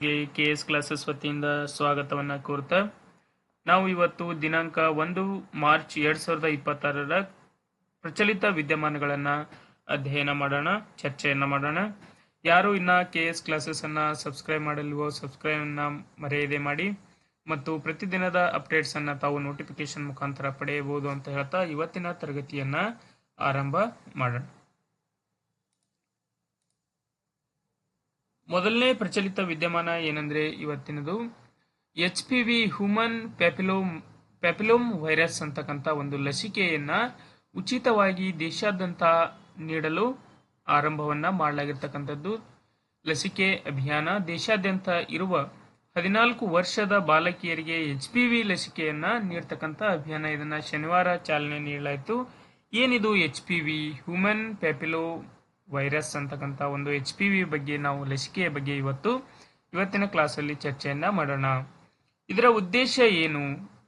KS classes ವತಿಯಿಂದ ಸ್ವಾಗತವನ್ನು ಕೋರ್ತಾ ನಾವು ಇವತ್ತು ದಿನಾಂಕ 1 ಮಾರ್ಚ್ 2026ರ ಪ್ರಚಲಿತ ವಿದ್ಯಮಾನಗಳನ್ನು ಅಧ್ಯಯನ ಮಾಡೋಣ, ಚರ್ಚೆಯನ್ನು ಮಾಡೋಣ. ಯಾರು ಇನ್ನ KS ಕ್ಲಾಸಸ್ ಅನ್ನ ಸಬ್ಸ್ಕ್ರೈಬ್ ಮಾಡಲ್ವೋ ಸಬ್ಸ್ಕ್ರೈಬ್ ಅನ್ನ ಮರೆಯದೆ ಮಾಡಿ ಮತ್ತು ಪ್ರತಿದಿನದ ಅಪ್ಡೇಟ್ಸ್ ಅನ್ನ ತಾವು ನೋಟಿಫಿಕೇಶನ್ ಮುಖಾಂತರ ಪಡೆಯಬಹುದು ಅಂತ ಹೇಳ್ತಾ ಇವತ್ತಿನ ತರಗತಿಯನ್ನ ಆರಂಭ ಮಾಡೋಣ. ಮೊದಲನೇ ಪ್ರಚಲಿತ ವಿದ್ಯಮಾನ ಏನಂದ್ರೆ ಇವತ್ತಿನದು HPV ಹ್ಯೂಮನ್ ಪ್ಯಾಪಿಲೋಮ್ ವೈರಸ್ ಅಂತಕ್ಕಂಥ ಒಂದು ಲಸಿಕೆಯನ್ನ ಉಚಿತವಾಗಿ ದೇಶಾದ್ಯಂತ ನೀಡಲು ಆರಂಭವನ್ನ ಮಾಡಲಾಗಿರ್ತಕ್ಕಂಥದ್ದು. ಲಸಿಕೆ ಅಭಿಯಾನ ದೇಶಾದ್ಯಂತ ಇರುವ 14 ವರ್ಷದ ಬಾಲಕಿಯರಿಗೆ HPV ಲಸಿಕೆಯನ್ನ ನೀಡತಕ್ಕಂಥ ಅಭಿಯಾನ. ಇದನ್ನ ಶನಿವಾರ ಚಾಲನೆ ನೀಡಲಾಯಿತು. ಏನಿದು HPV ಹ್ಯೂಮನ್ ಪ್ಯಾಪಿಲೋ ವೈರಸ್ ಅಂತಕ್ಕಂಥ ಒಂದು HPV ಬಗ್ಗೆ ನಾವು ಲಸಿಕೆಯ ಬಗ್ಗೆ ಇವತ್ತಿನ ಕ್ಲಾಸಲ್ಲಿ ಚರ್ಚೆಯನ್ನ ಮಾಡೋಣ. ಇದರ ಉದ್ದೇಶ ಏನು?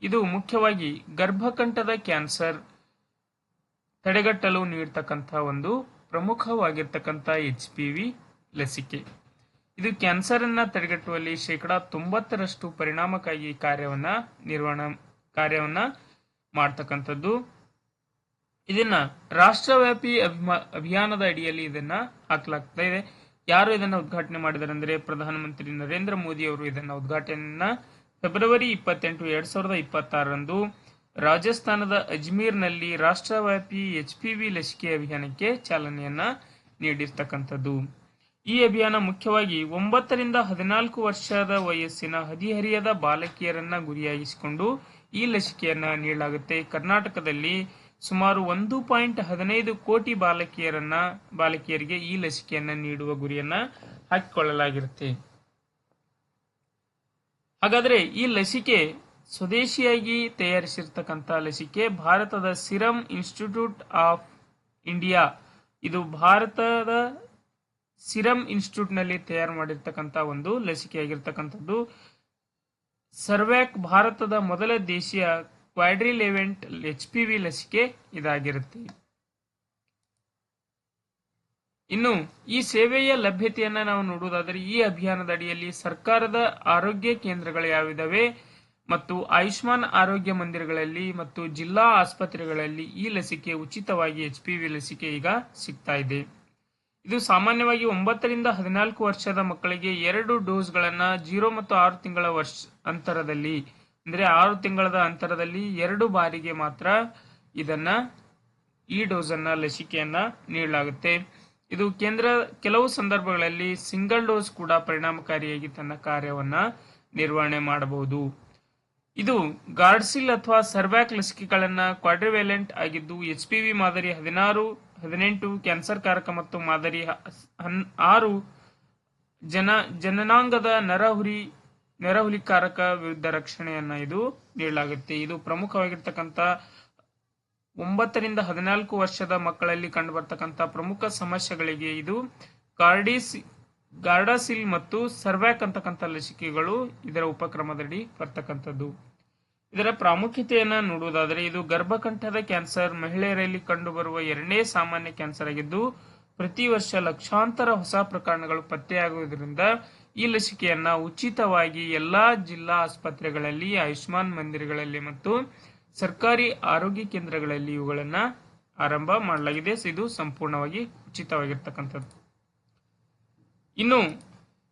ಇದು ಮುಖ್ಯವಾಗಿ ಗರ್ಭಕಂಠದ ಕ್ಯಾನ್ಸರ್ ತಡೆಗಟ್ಟಲು ನೀಡತಕ್ಕಂಥ ಒಂದು ಪ್ರಮುಖವಾಗಿರ್ತಕ್ಕಂಥ HPV ಲಸಿಕೆ. ಇದು ಕ್ಯಾನ್ಸರ್ ಅನ್ನ ತಡೆಗಟ್ಟುವಲ್ಲಿ 90% ಪರಿಣಾಮಕಾರಿ ಕಾರ್ಯವನ್ನ ಮಾಡ್ತಕ್ಕಂಥದ್ದು. ಇದನ್ನ ರಾಷ್ಟ್ರವ್ಯಾಪಿ ಅಭಿಯಾನದ ಅಡಿಯಲ್ಲಿ ಇದನ್ನ ಹಾಕಲಾಗ್ತಾ ಇದೆ. ಯಾರು ಇದನ್ನ ಉದ್ಘಾಟನೆ ಮಾಡಿದ್ದಾರೆ ಅಂದ್ರೆ ಪ್ರಧಾನಮಂತ್ರಿ ನರೇಂದ್ರ ಮೋದಿ ಅವರು ಇದನ್ನ ಉದ್ಘಾಟನೆಯನ್ನ ಫೆಬ್ರವರಿ 28, 2026ರಂದು ರಾಜಸ್ಥಾನದ ಅಜ್ಮೀರ್ನಲ್ಲಿ ರಾಷ್ಟ್ರವ್ಯಾಪಿ HPV ಲಸಿಕೆ ಅಭಿಯಾನಕ್ಕೆ ಚಾಲನೆಯನ್ನ ನೀಡಿರ್ತಕ್ಕಂಥದ್ದು. ಈ ಅಭಿಯಾನ ಮುಖ್ಯವಾಗಿ 9 ರಿಂದ 14 ವರ್ಷದ ವಯಸ್ಸಿನ ಹದಿಹರಿಯದ ಬಾಲಕಿಯರನ್ನ ಗುರಿಯಾಗಿಸಿಕೊಂಡು ಈ ಲಸಿಕೆಯನ್ನ ನೀಡಲಾಗುತ್ತೆ. ಕರ್ನಾಟಕದಲ್ಲಿ ಸುಮಾರು 1.15 ಕೋಟಿ ಬಾಲಕಿಯರಿಗೆ ಈ ಲಸಿಕೆಯನ್ನ ನೀಡುವ ಗುರಿಯನ್ನ ಹಾಕಿಕೊಳ್ಳಲಾಗಿರುತ್ತೆ. ಹಾಗಾದ್ರೆ ಈ ಲಸಿಕೆ ಸ್ವದೇಶಿಯಾಗಿ ತಯಾರಿಸಿರ್ತಕ್ಕಂಥ ಲಸಿಕೆ ಭಾರತದ ಸಿರಮ್ ಇನ್ಸ್ಟಿಟ್ಯೂಟ್ ಆಫ್ ಇಂಡಿಯಾ, ಇದು ಭಾರತದ ಸಿರಮ್ ಇನ್ಸ್ಟಿಟ್ಯೂಟ್ ನಲ್ಲಿ ತಯಾರು ಮಾಡಿರ್ತಕ್ಕಂಥ ಒಂದು ಲಸಿಕೆಯಾಗಿರ್ತಕ್ಕಂಥದ್ದು. ಸರ್ವ್ಯಾಕ್ ಭಾರತದ ಮೊದಲ ದೇಶೀಯ ಕ್ವಾಡ್ರಿಲೆವೆಂಟ್ HPV ಲಸಿಕೆ ಇದಾಗಿರುತ್ತೆ. ಇನ್ನು ಈ ಸೇವೆಯ ಲಭ್ಯತೆಯನ್ನ ನಾವು ನೋಡುವುದಾದರೆ ಈ ಅಭಿಯಾನದ ಅಡಿಯಲ್ಲಿ ಸರ್ಕಾರದ ಆರೋಗ್ಯ ಕೇಂದ್ರಗಳು ಯಾವಿದಾವೆ ಮತ್ತು ಆಯುಷ್ಮಾನ್ ಆರೋಗ್ಯ ಮಂದಿರಗಳಲ್ಲಿ ಮತ್ತು ಜಿಲ್ಲಾ ಆಸ್ಪತ್ರೆಗಳಲ್ಲಿ ಈ ಲಸಿಕೆ ಉಚಿತವಾಗಿ HPV ಲಸಿಕೆ ಈಗ ಸಿಗ್ತಾ ಇದೆ. ಇದು ಸಾಮಾನ್ಯವಾಗಿ 9 ರಿಂದ 14 ವರ್ಷದ ಮಕ್ಕಳಿಗೆ 2 ಡೋಸ್ಗಳನ್ನ 0 ಮತ್ತು 6 ತಿಂಗಳ ಅಂತರದಲ್ಲಿ, ಅಂದ್ರೆ 6 ತಿಂಗಳ ಅಂತರದಲ್ಲಿ 2 ಬಾರಿಗೆ ಮಾತ್ರ ಈ ಡೋಸ್ ಅನ್ನ ಲಸಿಕೆಯನ್ನ ನೀಡಲಾಗುತ್ತೆ. ಇದು ಕೆಲವು ಸಂದರ್ಭಗಳಲ್ಲಿ ಸಿಂಗಲ್ ಡೋಸ್ ಕೂಡ ಪರಿಣಾಮಕಾರಿಯಾಗಿ ತನ್ನ ಕಾರ್ಯವನ್ನ ನಿರ್ವಹಣೆ ಮಾಡಬಹುದು. ಇದು ಗಾರ್ಡ್ಸಿಲ್ ಅಥವಾ ಸರ್ವ್ಯಾಕ್ ಲಸಿಕೆಗಳನ್ನ ಕ್ವಾಡ್ರಿವ್ಯಾಲೆಂಟ್ ಆಗಿದ್ದು HPV ಮಾದರಿ 16, 18 ಕ್ಯಾನ್ಸರ್ ಕಾರಕ ಮತ್ತು ಮಾದರಿ 6 ಜನನಾಂಗದ ನರಹುಲಿಕಾರಕ ವಿರುದ್ಧ ರಕ್ಷಣೆಯನ್ನ ಇದು ನೀಡಲಾಗುತ್ತೆ. ಇದು ಪ್ರಮುಖವಾಗಿರ್ತಕ್ಕಂಥ 9 ರಿಂದ 14 ವರ್ಷದ ಮಕ್ಕಳಲ್ಲಿ ಕಂಡುಬರ್ತಕ್ಕಂಥ ಪ್ರಮುಖ ಸಮಸ್ಯೆಗಳಿಗೆ ಇದು ಗಾರ್ಡಾಸಿಲ್ ಮತ್ತು ಸರ್ವ್ಯಾಕ್ ಅಂತಕ್ಕಂಥ ಲಸಿಕೆಗಳು ಇದರ ಉಪಕ್ರಮದಡಿ ಬರ್ತಕ್ಕಂಥದ್ದು. ಇದರ ಪ್ರಾಮುಖ್ಯತೆಯನ್ನ ನೋಡುವುದಾದರೆ ಇದು ಗರ್ಭಕಂಠದ ಕ್ಯಾನ್ಸರ್ ಮಹಿಳೆಯರಲ್ಲಿ ಕಂಡುಬರುವ 2ನೇ ಸಾಮಾನ್ಯ ಕ್ಯಾನ್ಸರ್ ಆಗಿದ್ದು ಪ್ರತಿ ವರ್ಷ ಲಕ್ಷಾಂತರ ಹೊಸ ಪ್ರಕರಣಗಳು ಪತ್ತೆಯಾಗುವುದರಿಂದ ಈ ಲಸಿಕೆಯನ್ನ ಉಚಿತವಾಗಿ ಎಲ್ಲಾ ಜಿಲ್ಲಾ ಆಸ್ಪತ್ರೆಗಳಲ್ಲಿ, ಆಯುಷ್ಮಾನ್ ಮಂದಿರಗಳಲ್ಲಿ ಮತ್ತು ಸರ್ಕಾರಿ ಆರೋಗ್ಯ ಕೇಂದ್ರಗಳಲ್ಲಿ ಇವುಗಳನ್ನ ಆರಂಭ ಮಾಡಲಾಗಿದೆ. ಇದು ಸಂಪೂರ್ಣವಾಗಿ ಉಚಿತವಾಗಿರ್ತಕ್ಕಂಥದ್ದು. ಇನ್ನು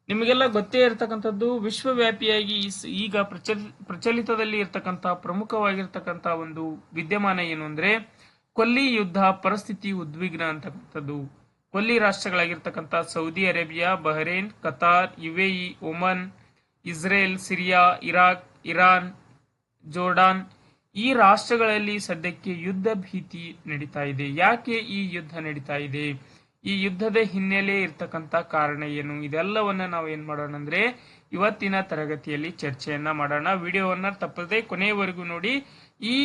ನಿಮಗೆಲ್ಲ ಗೊತ್ತೇ ಇರತಕ್ಕಂಥದ್ದು ವಿಶ್ವವ್ಯಾಪಿಯಾಗಿ ಈಗ ಪ್ರಚಲಿತದಲ್ಲಿ ಇರತಕ್ಕಂಥ ಪ್ರಮುಖವಾಗಿರ್ತಕ್ಕಂಥ ಒಂದು ವಿದ್ಯಮಾನ ಏನು ಅಂದ್ರೆ ಕೊಲ್ಲಿ ಯುದ್ಧ ಪರಿಸ್ಥಿತಿ ಉದ್ವಿಗ್ನ ಅಂತಕ್ಕಂಥದ್ದು. ಕೊಲ್ಲಿ ರಾಷ್ಟ್ರಗಳಾಗಿರ್ತಕ್ಕಂಥ Saudi Arabia, Bahrain, Qatar, UAE, Oman, Israel, Syria, Iraq, Iran, Jordan ಈ ರಾಷ್ಟ್ರಗಳಲ್ಲಿ ಸದ್ಯಕ್ಕೆ ಯುದ್ಧ ಭೀತಿ ನಡೀತಾ ಇದೆ. ಯಾಕೆ ಈ ಯುದ್ಧ ನಡೀತಾ ಇದೆ? ಈ ಯುದ್ಧದ ಹಿನ್ನೆಲೆ ಇರ್ತಕ್ಕಂಥ ಕಾರಣ ಏನು? ಇದೆಲ್ಲವನ್ನ ನಾವು ಏನ್ ಮಾಡೋಣ ಅಂದ್ರೆ ಇವತ್ತಿನ ತರಗತಿಯಲ್ಲಿ ಚರ್ಚೆಯನ್ನ ಮಾಡೋಣ. ವಿಡಿಯೋವನ್ನ ತಪ್ಪದೆ ಕೊನೆಯವರೆಗೂ ನೋಡಿ. ಈ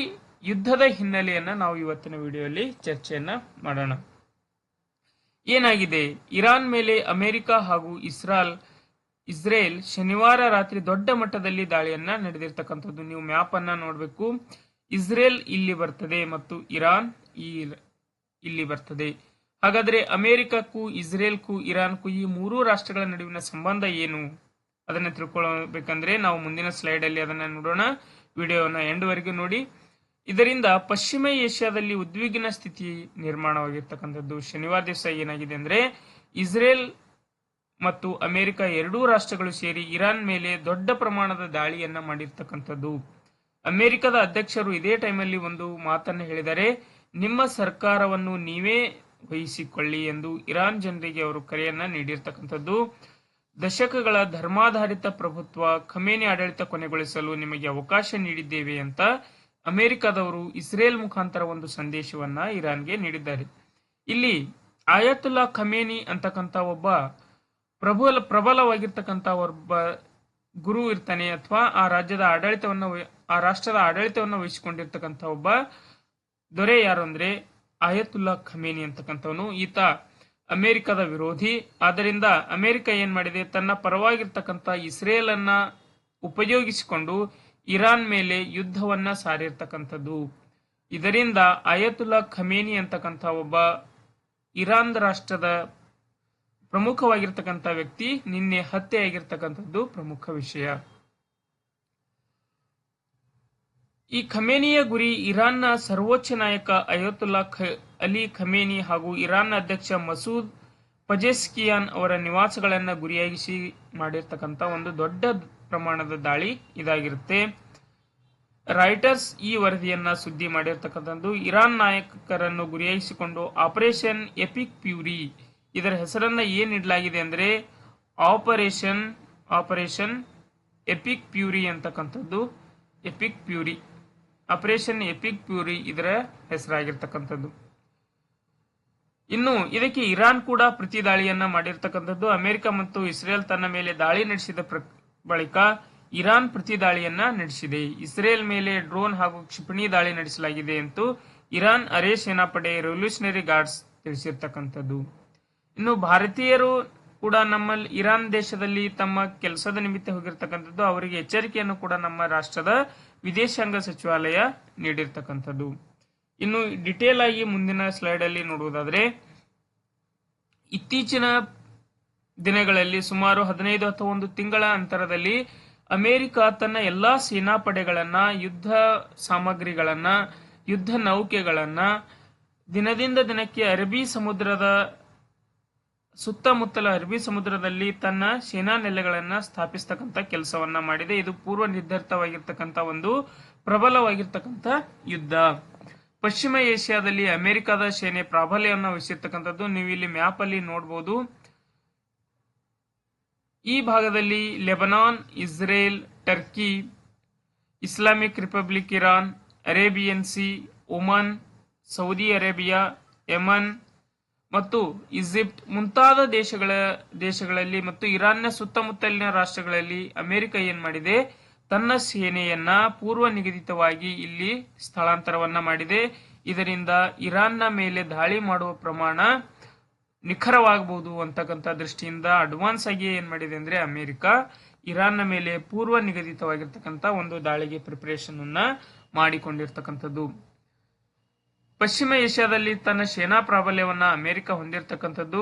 ಯುದ್ಧದ ಹಿನ್ನೆಲೆಯನ್ನ ನಾವು ಇವತ್ತಿನ ವಿಡಿಯೋದಲ್ಲಿ ಚರ್ಚೆಯನ್ನ ಮಾಡೋಣ. ಏನಾಗಿದೆ? ಇರಾನ್ ಮೇಲೆ ಅಮೆರಿಕ ಹಾಗೂ ಇಸ್ರೇಲ್ ಶನಿವಾರ ರಾತ್ರಿ ದೊಡ್ಡ ಮಟ್ಟದಲ್ಲಿ ದಾಳಿಯನ್ನ ನಡೆದಿರ್ತಕ್ಕಂಥದ್ದು. ನೀವು ಮ್ಯಾಪ್ ಅನ್ನ ನೋಡಬೇಕು. ಇಸ್ರೇಲ್ ಇಲ್ಲಿ ಬರ್ತದೆ ಮತ್ತು ಇರಾನ್ ಇಲ್ಲಿ ಬರ್ತದೆ. ಹಾಗಾದ್ರೆ ಅಮೆರಿಕಕ್ಕೂ ಇಸ್ರೇಲ್ಗೂ ಇರಾನ್ಗೂ ಈ ಮೂರೂ ರಾಷ್ಟ್ರಗಳ ನಡುವಿನ ಸಂಬಂಧ ಏನು ಅದನ್ನ ತಿಳ್ಕೊಳ್ಬೇಕಂದ್ರೆ ನಾವು ಮುಂದಿನ ಸ್ಲೈಡ್ ಅಲ್ಲಿ ಅದನ್ನ ನೋಡೋಣ. ವಿಡಿಯೋನ ಎಂಡ್ ವರೆಗೂ ನೋಡಿ. ಇದರಿಂದ ಪಶ್ಚಿಮ ಏಷ್ಯಾದಲ್ಲಿ ಉದ್ವಿಗ್ನ ಸ್ಥಿತಿ ನಿರ್ಮಾಣವಾಗಿರ್ತಕ್ಕಂಥದ್ದು. ಶನಿವಾರ ದಿವಸ ಏನಾಗಿದೆ ಅಂದ್ರೆ ಇಸ್ರೇಲ್ ಮತ್ತು ಅಮೆರಿಕ ಎರಡೂ ರಾಷ್ಟ್ರಗಳು ಸೇರಿ ಇರಾನ್ ಮೇಲೆ ದೊಡ್ಡ ಪ್ರಮಾಣದ ದಾಳಿಯನ್ನ ಮಾಡಿರ್ತಕ್ಕಂಥದ್ದು. ಅಮೆರಿಕದ ಅಧ್ಯಕ್ಷರು ಇದೇ ಟೈಮಲ್ಲಿ ಒಂದು ಮಾತನ್ನು ಹೇಳಿದರೆ, ನಿಮ್ಮ ಸರ್ಕಾರವನ್ನು ನೀವೇ ವಹಿಸಿಕೊಳ್ಳಿ ಎಂದು ಇರಾನ್ ಜನರಿಗೆ ಅವರು ಕರೆಯನ್ನ ನೀಡಿರ್ತಕ್ಕಂಥದ್ದು. ದಶಕಗಳ ಧರ್ಮಾಧಾರಿತ ಪ್ರಭುತ್ವ ಖಮೇನಿ ಆಡಳಿತ ಕೊನೆಗೊಳಿಸಲು ನಿಮಗೆ ಅವಕಾಶ ನೀಡಿದ್ದೇವೆ ಅಂತ ಅಮೆರಿಕದವರು ಇಸ್ರೇಲ್ ಮುಖಾಂತರ ಒಂದು ಸಂದೇಶವನ್ನ ಇರಾನ್ಗೆ ನೀಡಿದ್ದಾರೆ. ಇಲ್ಲಿ ಆಯತುಲ್ಲಾ ಖಮೇನಿ ಅಂತಕ್ಕಂಥ ಒಬ್ಬ ಪ್ರಬಲವಾಗಿರ್ತಕ್ಕಂಥ ಒಬ್ಬ ಗುರು ಇರ್ತಾನೆ, ಅಥವಾ ಆ ರಾಷ್ಟ್ರದ ಆಡಳಿತವನ್ನು ವಹಿಸಿಕೊಂಡಿರ್ತಕ್ಕಂಥ ಒಬ್ಬ ದೊರೆ ಯಾರು ಅಂದ್ರೆ ಆಯತುಲ್ಲಾ ಖಮೇನಿ ಅಂತಕ್ಕಂಥವನು. ಈತ ಅಮೆರಿಕದ ವಿರೋಧಿ. ಆದ್ದರಿಂದ ಅಮೆರಿಕ ಏನ್ ಮಾಡಿದೆ, ತನ್ನ ಪರವಾಗಿರ್ತಕ್ಕಂಥ ಇಸ್ರೇಲ್ ಅನ್ನ ಉಪಯೋಗಿಸಿಕೊಂಡು ಇರಾನ್ ಮೇಲೆ ಯುದ್ಧವನ್ನ ಸಾರಿರ್ತಕ್ಕಂಥದ್ದು. ಇದರಿಂದ ಆಯತುಲ್ಲಾ ಖಮೇನಿ ಅಂತಕ್ಕಂಥ ಒಬ್ಬ ಇರಾನ್ ರಾಷ್ಟ್ರದ ಪ್ರಮುಖವಾಗಿರ್ತಕ್ಕಂಥ ವ್ಯಕ್ತಿ ನಿನ್ನೆ ಹತ್ಯೆಯಾಗಿರ್ತಕ್ಕಂಥದ್ದು ಪ್ರಮುಖ ವಿಷಯ. ಈ ಖಮೇನಿಯ ಗುರಿ ಇರಾನ್ನ ಸರ್ವೋಚ್ಚ ನಾಯಕ ಅಯತುಲ್ಲಾ ಅಲಿ ಖಮೇನಿ ಹಾಗೂ ಇರಾನ್ನ ಅಧ್ಯಕ್ಷ ಮಸೂದ್ ಪಜೆಸ್ಕಿಯಾನ್ ಅವರ ನಿವಾಸಗಳನ್ನ ಗುರಿಯಾಗಿಸಿ ಮಾಡಿರ್ತಕ್ಕಂಥ ಒಂದು ದೊಡ್ಡ ಪ್ರಮಾಣದ ದಾಳಿ ಇದಾಗಿರುತ್ತೆ. ರಾಯ್ಟರ್ಸ್ ಈ ವರದಿಯನ್ನ ಸುದ್ದಿ ಮಾಡಿರ್ತಕ್ಕಂಥದ್ದು. ಇರಾನ್ ನಾಯಕರನ್ನು ಗುರಿಯಾಗಿಸಿಕೊಂಡು ಆಪರೇಷನ್ ಎಪಿಕ್ ಪ್ಯೂರಿ, ಇದರ ಹೆಸರನ್ನ ಏನ್ ನೀಡಲಾಗಿದೆ ಅಂದ್ರೆ ಆಪರೇಷನ್ ಎಪಿಕ್ ಪ್ಯೂರಿ ಅಂತಕ್ಕಂಥದ್ದು. ಆಪರೇಷನ್ ಎಪಿಕ್ ಪ್ಯೂರಿ ಇದರ ಹೆಸರಾಗಿರ್ತಕ್ಕಂಥದ್ದು. ಇನ್ನು ಇದಕ್ಕೆ ಇರಾನ್ ಕೂಡ ಪ್ರತಿ ದಾಳಿಯನ್ನ ಮಾಡಿರ್ತಕ್ಕಂಥದ್ದು. ಅಮೆರಿಕ ಮತ್ತು ಇಸ್ರೇಲ್ ತನ್ನ ಮೇಲೆ ದಾಳಿ ನಡೆಸಿದ ಬಳಿಕ ಇರಾನ್ ಪ್ರತಿ ದಾಳಿಯನ್ನ ನಡೆಸಿದೆ. ಇಸ್ರೇಲ್ ಮೇಲೆ ಡ್ರೋನ್ ಹಾಗೂ ಕ್ಷಿಪಣಿ ದಾಳಿ ನಡೆಸಲಾಗಿದೆ ಎಂದು ಇರಾನ್ ಅರೆ ಸೇನಾಪಡೆ ರೆವಲ್ಯೂಷನರಿ ಗಾರ್ಡ್ಸ್ ತಿಳಿಸಿರ್ತಕ್ಕಂಥದ್ದು. ಇನ್ನು ಭಾರತೀಯರು ಕೂಡ ನಮ್ಮಲ್ಲಿ ಇರಾನ್ ದೇಶದಲ್ಲಿ ತಮ್ಮ ಕೆಲಸದ ನಿಮಿತ್ತ ಹೋಗಿರ್ತಕ್ಕಂಥದ್ದು. ಅವರಿಗೆ ಎಚ್ಚರಿಕೆಯನ್ನು ಕೂಡ ನಮ್ಮ ರಾಷ್ಟ್ರದ ವಿದೇಶಾಂಗ ಸಚಿವಾಲಯ ನೀಡಿರ್ತಕ್ಕಂಥದ್ದು. ಇನ್ನು ಡಿಟೇಲ್ ಆಗಿ ಮುಂದಿನ ಸ್ಲೈಡ್ ಅಲ್ಲಿ ನೋಡುವುದಾದ್ರೆ, ಇತ್ತೀಚಿನ ದಿನಗಳಲ್ಲಿ ಸುಮಾರು 15 ಅಥವಾ 1 ತಿಂಗಳ ಅಂತರದಲ್ಲಿ ಅಮೆರಿಕ ತನ್ನ ಎಲ್ಲಾ ಸೇನಾ ಪಡೆಗಳನ್ನ, ಯುದ್ಧ ಸಾಮಗ್ರಿಗಳನ್ನ, ಯುದ್ಧ ನೌಕೆಗಳನ್ನ ದಿನದಿಂದ ದಿನಕ್ಕೆ ಸುತ್ತಮುತ್ತಲ ಅರಬ್ಬಿ ಸಮುದ್ರದಲ್ಲಿ ತನ್ನ ಸೇನಾ ನೆಲೆಗಳನ್ನ ಸ್ಥಾಪಿಸ್ತಕ್ಕಂಥ ಕೆಲಸವನ್ನ ಮಾಡಿದೆ. ಇದು ಪೂರ್ವ ನಿರ್ಧರಿತವಾಗಿರ್ತಕ್ಕಂಥ ಒಂದು ಪ್ರಬಲವಾಗಿರ್ತಕ್ಕಂಥ ಯುದ್ಧ. ಪಶ್ಚಿಮ ಏಷ್ಯಾದಲ್ಲಿ ಅಮೆರಿಕದ ಸೇನೆ ಪ್ರಾಬಲ್ಯವನ್ನು ವಹಿಸಿರ್ತಕ್ಕಂಥದ್ದು ನೀವು ಇಲ್ಲಿ ಮ್ಯಾಪ್ ಅಲ್ಲಿ ನೋಡಬಹುದು. ಈ ಭಾಗದಲ್ಲಿ Lebanon, Israel, Turkey, Islamic republic Iran, Arabian C, Oman, Saudi Arabia, Yaman ಮತ್ತು ಈಜಿಪ್ಟ್ ಮುಂತಾದ ದೇಶಗಳಲ್ಲಿ ಮತ್ತು ಇರಾನ್ನ ಸುತ್ತಮುತ್ತಲಿನ ರಾಷ್ಟ್ರಗಳಲ್ಲಿ ಅಮೆರಿಕ ಏನ್ ಮಾಡಿದೆ, ತನ್ನ ಸೇನೆಯನ್ನ ಪೂರ್ವ ನಿಗದಿತವಾಗಿ ಇಲ್ಲಿ ಸ್ಥಳಾಂತರವನ್ನ ಮಾಡಿದೆ. ಇದರಿಂದ ಇರಾನ್ನ ಮೇಲೆ ದಾಳಿ ಮಾಡುವ ಪ್ರಮಾಣ ನಿಖರವಾಗಬಹುದು ಅಂತಕ್ಕಂಥ ದೃಷ್ಟಿಯಿಂದ ಅಡ್ವಾನ್ಸ್ ಆಗಿ ಏನ್ ಮಾಡಿದೆ ಅಂದ್ರೆ ಅಮೆರಿಕ ಇರಾನ್ನ ಮೇಲೆ ಪೂರ್ವ ನಿಗದಿತವಾಗಿರ್ತಕ್ಕಂಥ ಒಂದು ದಾಳಿಗೆ ಪ್ರಿಪರೇಷನ್ ಅನ್ನ ಮಾಡಿಕೊಂಡಿರ್ತಕ್ಕಂಥದ್ದು. ಪಶ್ಚಿಮ ಏಷ್ಯಾದಲ್ಲಿ ತನ್ನ ಸೇನಾ ಪ್ರಾಬಲ್ಯವನ್ನ ಅಮೆರಿಕ ಹೊಂದಿರತಕ್ಕಂಥದ್ದು.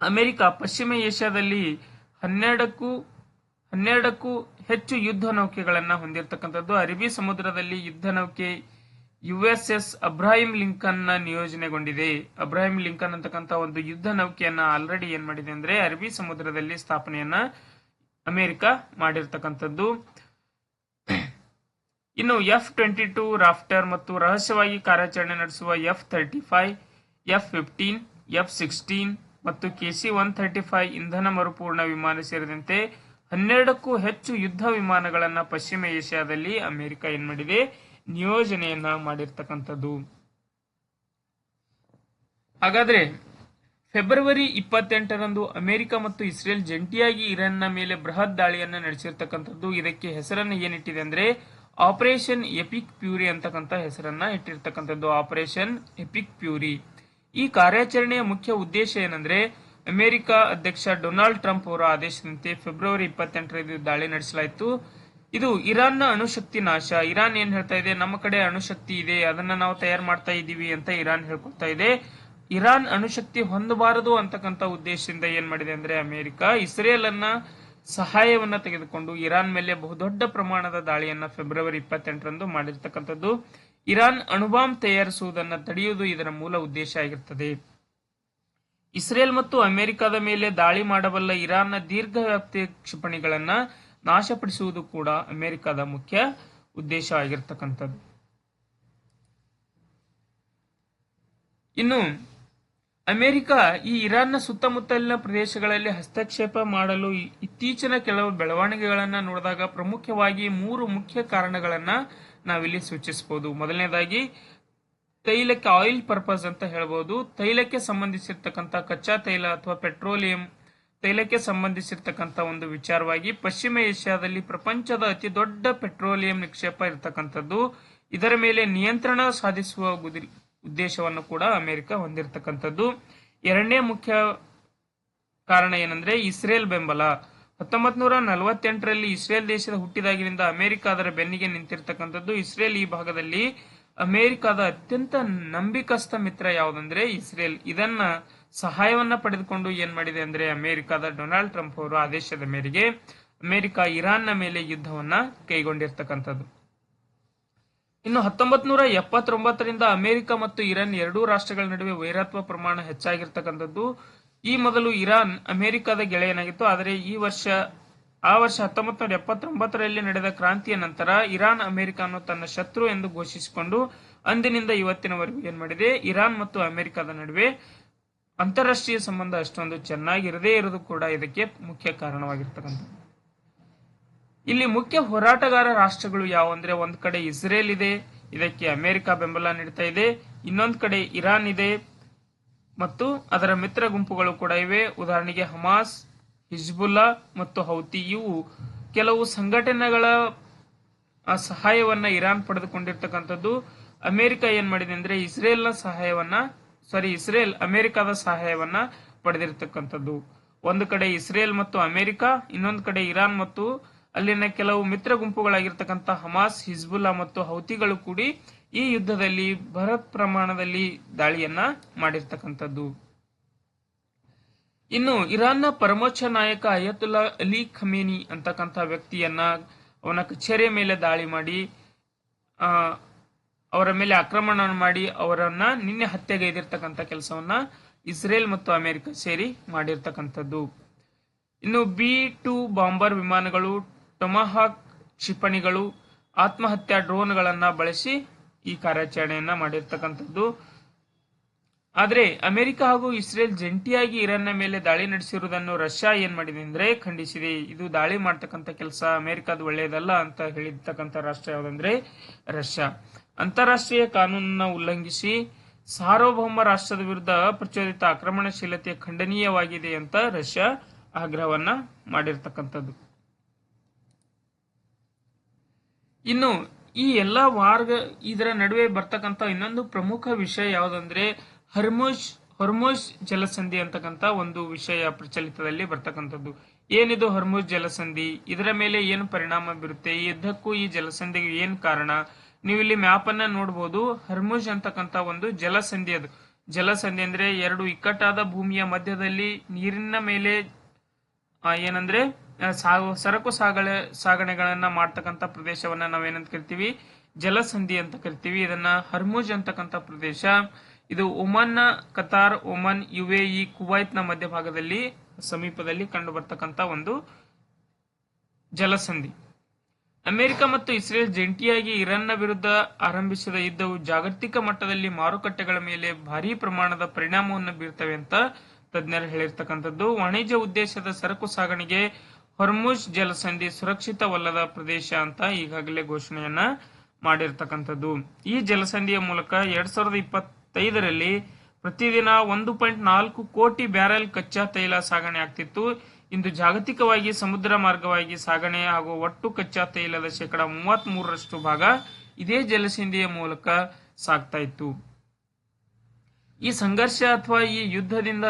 ಅಮೆರಿಕ ಪಶ್ಚಿಮ ಏಷ್ಯಾದಲ್ಲಿ 12ಕ್ಕೂ ಹೆಚ್ಚು ಯುದ್ಧ ನೌಕೆಗಳನ್ನ ಹೊಂದಿರತಕ್ಕಂಥದ್ದು. ಅರಬ್ಬಿ ಸಮುದ್ರದಲ್ಲಿ ಯುದ್ಧ ನೌಕೆ USS ಅಬ್ರಾಹಿಂ ಲಿಂಕನ್ ನ ನಿಯೋಜನೆಗೊಂಡಿದೆ. ಅಬ್ರಾಹಿಂ ಲಿಂಕನ್ ಅಂತಕ್ಕಂಥ ಒಂದು ಯುದ್ಧ ನೌಕೆಯನ್ನ ಆಲ್ರೆಡಿ ಏನ್ ಮಾಡಿದೆ ಅಂದ್ರೆ ಅರಬ್ಬಿ ಸಮುದ್ರದಲ್ಲಿ ಸ್ಥಾಪನೆಯನ್ನ ಅಮೆರಿಕ ಮಾಡಿರ್ತಕ್ಕಂಥದ್ದು. ಇನ್ನು F-22 ರಾಫ್ಟರ್ ಮತ್ತು ರಹಸ್ಯವಾಗಿ ಕಾರ್ಯಾಚರಣೆ ನಡೆಸುವ F-35, F-15, F-16 ಮತ್ತು KC-135 ಇಂಧನ ಮರುಪೂರ್ಣ ವಿಮಾನ ಸೇರಿದಂತೆ 12ಕ್ಕೂ ಹೆಚ್ಚು ಯುದ್ಧ ವಿಮಾನಗಳನ್ನ ಪಶ್ಚಿಮ ಏಷ್ಯಾದಲ್ಲಿ ಅಮೆರಿಕ ಏನ್ ಮಾಡಿದೆ, ನಿಯೋಜನೆಯನ್ನ ಮಾಡಿರ್ತಕ್ಕಂಥದ್ದು. ಹಾಗಾದ್ರೆ ಫೆಬ್ರವರಿ 28ರಂದು ಅಮೆರಿಕ ಮತ್ತು ಇಸ್ರೇಲ್ ಜಂಟಿಯಾಗಿ ಇರಾನ್ನ ಮೇಲೆ ಬೃಹತ್ ದಾಳಿಯನ್ನ ನಡೆಸಿರ್ತಕ್ಕಂಥದ್ದು. ಇದಕ್ಕೆ ಹೆಸರನ್ನು ಏನಿಟ್ಟಿದೆ ಅಂದ್ರೆ ಆಪರೇಷನ್ ಎಪಿಕ್ ಪ್ಯೂರಿ ಅಂತಕ್ಕಂಥ ಹೆಸರನ್ನ ಇಟ್ಟಿರ್ತಕ್ಕಂಥದ್ದು. Operation EPIC puree. ಈ ಕಾರ್ಯಾಚರಣೆಯ ಮುಖ್ಯ ಉದ್ದೇಶ ಏನಂದ್ರೆ ಅಮೆರಿಕ ಅಧ್ಯಕ್ಷ ಡೊನಾಲ್ಡ್ ಟ್ರಂಪ್ ಅವರ ಆದೇಶದಂತೆ ಫೆಬ್ರವರಿ 28ರಂದು ದಾಳಿ ನಡೆಸಲಾಯಿತು. ಇದು ಇರಾನ್ನ ಅಣುಶಕ್ತಿ ನಾಶ. ಇರಾನ್ ಏನ್ ಹೇಳ್ತಾ ಇದೆ, ನಮ್ಮ ಕಡೆ ಅಣುಶಕ್ತಿ ಇದೆ, ಅದನ್ನ ನಾವು ತಯಾರು ಮಾಡ್ತಾ ಇದ್ದೀವಿ ಅಂತ ಇರಾನ್ ಹೇಳ್ಕೊಳ್ತಾ ಇದೆ. ಇರಾನ್ ಅಣುಶಕ್ತಿ ಹೊಂದಬಾರದು ಅಂತಕ್ಕಂಥ ಉದ್ದೇಶದಿಂದ ಏನ್ ಮಾಡಿದೆ ಅಂದ್ರೆ ಅಮೆರಿಕ ಇಸ್ರೇಲ್ ಅನ್ನ ಸಹಾಯವನ್ನ ತೆಗೆದುಕೊಂಡು ಇರಾನ್ ಮೇಲೆ ಬಹುದೊಡ್ಡ ಪ್ರಮಾಣದ ದಾಳಿಯನ್ನ ಫೆಬ್ರವರಿ 28ರಂದು ಮಾಡಿರ್ತಕ್ಕಂಥದ್ದು. ಇರಾನ್ ಅಣುಬಾಂಬ್ ತಯಾರಿಸುವುದನ್ನು ತಡೆಯುವುದು ಇದರ ಮೂಲ ಉದ್ದೇಶ ಆಗಿರುತ್ತದೆ. ಇಸ್ರೇಲ್ ಮತ್ತು ಅಮೆರಿಕದ ಮೇಲೆ ದಾಳಿ ಮಾಡಬಲ್ಲ ಇರಾನ್ನ ದೀರ್ಘವ್ಯಾಪ್ತಿಯ ಕ್ಷಿಪಣಿಗಳನ್ನ ನಾಶಪಡಿಸುವುದು ಕೂಡ ಅಮೆರಿಕದ ಮುಖ್ಯ ಉದ್ದೇಶ ಆಗಿರ್ತಕ್ಕಂಥದ್ದು. ಇನ್ನು ಅಮೆರಿಕ ಈ ಇರಾನ್ನ ಸುತ್ತಮುತ್ತಲಿನ ಪ್ರದೇಶಗಳಲ್ಲಿ ಹಸ್ತಕ್ಷೇಪ ಮಾಡಲು ಇತ್ತೀಚಿನ ಕೆಲವು ಬೆಳವಣಿಗೆಗಳನ್ನ ನೋಡಿದಾಗ ಪ್ರಮುಖವಾಗಿ 3 ಮುಖ್ಯ ಕಾರಣಗಳನ್ನ ನಾವಿಲ್ಲಿ ಸೂಚಿಸಬಹುದು. ಮೊದಲನೇದಾಗಿ ತೈಲಕ್ಕೆ ಆಯಿಲ್ ಪರ್ಪಸ್ ಅಂತ ಹೇಳ್ಬೋದು. ತೈಲಕ್ಕೆ ಸಂಬಂಧಿಸಿರ್ತಕ್ಕಂಥ ಕಚ್ಚಾ ತೈಲ ಅಥವಾ ಪೆಟ್ರೋಲಿಯಂ ತೈಲಕ್ಕೆ ಸಂಬಂಧಿಸಿರ್ತಕ್ಕಂಥ ಒಂದು ವಿಚಾರವಾಗಿ ಪಶ್ಚಿಮ ಏಷ್ಯಾದಲ್ಲಿ ಪ್ರಪಂಚದ ಅತಿ ದೊಡ್ಡ ಪೆಟ್ರೋಲಿಯಂ ನಿಕ್ಷೇಪ ಇರತಕ್ಕಂಥದ್ದು. ಇದರ ಮೇಲೆ ನಿಯಂತ್ರಣ ಸಾಧಿಸುವ ಉದ್ದೇಶವನ್ನು ಕೂಡ ಅಮೆರಿಕ ಹೊಂದಿರತಕ್ಕಂಥದ್ದು. ಎರಡನೇ ಮುಖ್ಯ ಕಾರಣ ಏನಂದ್ರೆ ಇಸ್ರೇಲ್ ಬೆಂಬಲ. 1948ರಲ್ಲಿ ಇಸ್ರೇಲ್ ದೇಶದ ಹುಟ್ಟಿದಾಗಿನಿಂದ ಅಮೆರಿಕ ಅದರ ಬೆನ್ನಿಗೆ ನಿಂತಿರ್ತಕ್ಕಂಥದ್ದು. ಇಸ್ರೇಲ್ ಈ ಭಾಗದಲ್ಲಿ ಅಮೆರಿಕದ ಅತ್ಯಂತ ನಂಬಿಕಸ್ಥ ಮಿತ್ರ ಯಾವುದಂದ್ರೆ ಇಸ್ರೇಲ್. ಇದನ್ನ ಸಹಾಯವನ್ನ ಪಡೆದುಕೊಂಡು ಏನ್ ಮಾಡಿದೆ ಅಂದ್ರೆ ಅಮೆರಿಕದ ಡೊನಾಲ್ಡ್ ಟ್ರಂಪ್ ಅವರ ಆದೇಶದ ಮೇರೆಗೆ ಅಮೆರಿಕ ಇರಾನ್ನ ಮೇಲೆ ಯುದ್ಧವನ್ನ ಕೈಗೊಂಡಿರ್ತಕ್ಕಂಥದ್ದು. ಇನ್ನು 1979ರಿಂದ ಅಮೆರಿಕ ಮತ್ತು ಇರಾನ್ ಎರಡೂ ರಾಷ್ಟ್ರಗಳ ನಡುವೆ ವೈರತ್ವ ಪ್ರಮಾಣ ಹೆಚ್ಚಾಗಿರ್ತಕ್ಕಂಥದ್ದು. ಈ ಮೊದಲು ಇರಾನ್ ಅಮೆರಿಕದ ಗೆಳೆಯನಾಗಿತ್ತು. ಆದರೆ ಆ ವರ್ಷ 1979ರಲ್ಲಿ ನಡೆದ ಕ್ರಾಂತಿಯ ನಂತರ ಇರಾನ್ ಅಮೆರಿಕವನ್ನು ತನ್ನ ಶತ್ರು ಎಂದು ಘೋಷಿಸಿಕೊಂಡು ಅಂದಿನಿಂದ ಇವತ್ತಿನವರೆಗೂ ಏನ್ ಮಾಡಿದೆ, ಇರಾನ್ ಮತ್ತು ಅಮೆರಿಕದ ನಡುವೆ ಅಂತಾರಾಷ್ಟ್ರೀಯ ಸಂಬಂಧ ಅಷ್ಟೊಂದು ಚೆನ್ನಾಗಿರದೇ ಇರೋದು ಕೂಡ ಇದಕ್ಕೆ ಮುಖ್ಯ ಕಾರಣವಾಗಿರ್ತಕ್ಕಂಥದ್ದು. ಇಲ್ಲಿ ಮುಖ್ಯ ಹೋರಾಟಗಾರ ರಾಷ್ಟ್ರಗಳು ಯಾವಂದ್ರೆ ಒಂದ್ ಕಡೆ ಇಸ್ರೇಲ್ ಇದೆ, ಇದಕ್ಕೆ ಅಮೆರಿಕ ಬೆಂಬಲ ನೀಡ್ತಾ ಇದೆ. ಇನ್ನೊಂದ್ ಕಡೆ ಇರಾನ್ ಇದೆ ಮತ್ತು ಅದರ ಮಿತ್ರ ಗುಂಪುಗಳು ಕೂಡ ಇವೆ. ಉದಾಹರಣೆಗೆ ಹಮಾಸ್, ಹಿಜ್ಬುಲ್ಲಾ ಮತ್ತು ಹೌತಿ ಇವು ಕೆಲವು ಸಂಘಟನೆಗಳ ಸಹಾಯವನ್ನ ಇರಾನ್ ಪಡೆದುಕೊಂಡಿರ್ತಕ್ಕಂಥದ್ದು. ಅಮೆರಿಕ ಏನ್ ಮಾಡಿದೆ ಅಂದ್ರೆ ಇಸ್ರೇಲ್ ಅಮೆರಿಕದ ಸಹಾಯವನ್ನ ಪಡೆದಿರ್ತಕ್ಕಂಥದ್ದು. ಒಂದು ಕಡೆ ಇಸ್ರೇಲ್ ಮತ್ತು ಅಮೆರಿಕ, ಇನ್ನೊಂದು ಕಡೆ ಇರಾನ್ ಮತ್ತು ಅಲ್ಲಿನ ಕೆಲವು ಮಿತ್ರ ಗುಂಪುಗಳಾಗಿರ್ತಕ್ಕಂಥ ಹಮಾಸ್, ಹಿಜ್ಬುಲ್ಲಾ ಮತ್ತು ಹೌತಿಗಳು ಕೂಡಿ ಈ ಯುದ್ಧದಲ್ಲಿ ಬೃಹತ್ ಪ್ರಮಾಣದಲ್ಲಿ ದಾಳಿಯನ್ನ ಮಾಡಿರ್ತಕ್ಕಂಥದ್ದು. ಇನ್ನು ಇರಾನ್ನ ಪರಮೋಚ್ಚ ನಾಯಕ ಅಯತುಲ್ಲಾ ಅಲಿ ಖಮೇನಿ ಅಂತಕ್ಕಂಥ ವ್ಯಕ್ತಿಯನ್ನ ಅವನ ಕಚೇರಿಯ ಮೇಲೆ ದಾಳಿ ಮಾಡಿ ಅವರ ಮೇಲೆ ಆಕ್ರಮಣ ಮಾಡಿ ಅವರನ್ನ ನಿನ್ನೆ ಹತ್ಯೆಗೈದಿರ್ತಕ್ಕಂಥ ಕೆಲಸವನ್ನ ಇಸ್ರೇಲ್ ಮತ್ತು ಅಮೆರಿಕ ಸೇರಿ ಮಾಡಿರ್ತಕ್ಕಂಥದ್ದು. ಇನ್ನು B-2 ಬಾಂಬರ್ ವಿಮಾನಗಳು, ಟೊಮಾಹಾಕ್ ಕ್ಷಿಪಣಿಗಳು, ಆತ್ಮಹತ್ಯಾ ಡ್ರೋನ್ಗಳನ್ನ ಬಳಸಿ ಈ ಕಾರ್ಯಾಚರಣೆಯನ್ನ ಮಾಡಿರ್ತಕ್ಕಂಥದ್ದು. ಆದ್ರೆ ಅಮೆರಿಕ ಹಾಗೂ ಇಸ್ರೇಲ್ ಜಂಟಿಯಾಗಿ ಇರಾನ್ನ ಮೇಲೆ ದಾಳಿ ನಡೆಸಿರುವುದನ್ನು ರಷ್ಯಾ ಏನ್ ಮಾಡಿದೆ ಅಂದ್ರೆ ಖಂಡಿಸಿದೆ. ಇದು ದಾಳಿ ಮಾಡ್ತಕ್ಕಂಥ ಕೆಲಸ ಅಮೆರಿಕದ ಒಳ್ಳೆಯದಲ್ಲ ಅಂತ ಹೇಳಿರ್ತಕ್ಕಂಥ ರಾಷ್ಟ್ರ ಯಾವ್ದಂದ್ರೆ ರಷ್ಯಾ. ಅಂತಾರಾಷ್ಟ್ರೀಯ ಕಾನೂನನ್ನ ಉಲ್ಲಂಘಿಸಿ ಸಾರ್ವಭೌಮ ರಾಷ್ಟ್ರದ ವಿರುದ್ಧ ಅಪ್ರಚೋದಿತ ಆಕ್ರಮಣಶೀಲತೆ ಖಂಡನೀಯವಾಗಿದೆ ಅಂತ ರಷ್ಯಾ ಆಗ್ರಹವನ್ನ ಮಾಡಿರ್ತಕ್ಕಂಥದ್ದು. ಇನ್ನು ಈ ಎಲ್ಲಾ ಇದರ ನಡುವೆ ಬರ್ತಕ್ಕಂಥ ಇನ್ನೊಂದು ಪ್ರಮುಖ ವಿಷಯ ಯಾವುದಂದ್ರೆ ಹೊರ್ಮುಜ್ ಜಲಸಂಧಿ ಅಂತಕ್ಕಂಥ ಒಂದು ವಿಷಯ ಪ್ರಚಲಿತದಲ್ಲಿ ಬರ್ತಕ್ಕಂಥದ್ದು. ಏನಿದು ಹೊರ್ಮುಜ್ ಜಲಸಂಧಿ, ಇದರ ಮೇಲೆ ಏನು ಪರಿಣಾಮ ಬೀರುತ್ತೆ, ಈ ಯುದ್ಧಕ್ಕೂ ಈ ಜಲಸಂಧಿಗೆ ಏನ್ ಕಾರಣ, ನೀವು ಇಲ್ಲಿ ಮ್ಯಾಪ್ ಅನ್ನ ನೋಡಬಹುದು. ಹೊರ್ಮುಜ್ ಅಂತಕ್ಕಂಥ ಒಂದು ಜಲಸಂಧಿ. ಅದು ಜಲಸಂಧಿ ಅಂದ್ರೆ ಎರಡು ಇಕ್ಕಟ್ಟಾದ ಭೂಮಿಯ ಮಧ್ಯದಲ್ಲಿ ನೀರಿನ ಮೇಲೆ ಏನಂದ್ರೆ ಸರಕು ಸಾಗಣೆಗಳನ್ನ ಮಾಡ್ತಕ್ಕಂಥ ಪ್ರದೇಶವನ್ನ ನಾವೇನಂತ ಕರಿತೀವಿ, ಜಲಸಂಧಿ ಅಂತ ಕರಿತೀವಿ. ಇದನ್ನ ಹೊರ್ಮುಜ್ ಅಂತಕ್ಕಂಥ ಪ್ರದೇಶ ಇದು ಒಮನ್ನ ಕತಾರ್, ಒಮನ್, UAE, ಕುವೈತ್ ನ ಮಧ್ಯಭಾಗದಲ್ಲಿ ಸಮೀಪದಲ್ಲಿ ಕಂಡು ಬರ್ತಕ್ಕಂಥ ಒಂದು ಜಲಸಂಧಿ. ಅಮೆರಿಕ ಮತ್ತು ಇಸ್ರೇಲ್ ಜಂಟಿಯಾಗಿ ಇರಾನ್ನ ವಿರುದ್ಧ ಆರಂಭಿಸಿದ ಯುದ್ಧವು ಜಾಗತಿಕ ಮಟ್ಟದಲ್ಲಿ ಮಾರುಕಟ್ಟೆಗಳ ಮೇಲೆ ಭಾರೀ ಪ್ರಮಾಣದ ಪರಿಣಾಮವನ್ನು ಬೀರ್ತವೆ ಅಂತ ತಜ್ಞರು ಹೇಳಿರ್ತಕ್ಕಂಥದ್ದು. ವಾಣಿಜ್ಯ ಉದ್ದೇಶದ ಸರಕು ಸಾಗಣೆಗೆ ಹೊರ್ಮುಜ್ ಜಲಸಂಧಿ ಸುರಕ್ಷಿತವಲ್ಲದ ಪ್ರದೇಶ ಅಂತ ಈಗಾಗಲೇ ಘೋಷಣೆಯನ್ನ ಮಾಡಿರ್ತಕ್ಕಂಥದ್ದು. ಈ ಜಲಸಂಧಿಯ ಮೂಲಕ 2025ರಲ್ಲಿ ಪ್ರತಿದಿನ 1.4 ಕೋಟಿ ಬ್ಯಾರೆಲ್ ಕಚ್ಚಾ ತೈಲ ಸಾಗಣೆ ಆಗ್ತಿತ್ತು. ಇಂದು ಜಾಗತಿಕವಾಗಿ ಸಮುದ್ರ ಮಾರ್ಗವಾಗಿ ಸಾಗಣೆ ಹಾಗೂ ಒಟ್ಟು ಕಚ್ಚಾ ತೈಲದ 33% ಭಾಗ ಇದೇ ಜಲಸಂಧಿಯ ಮೂಲಕ ಸಾಗ್ತಾ ಇತ್ತು. ಈ ಸಂಘರ್ಷ ಅಥವಾ ಈ ಯುದ್ಧದಿಂದ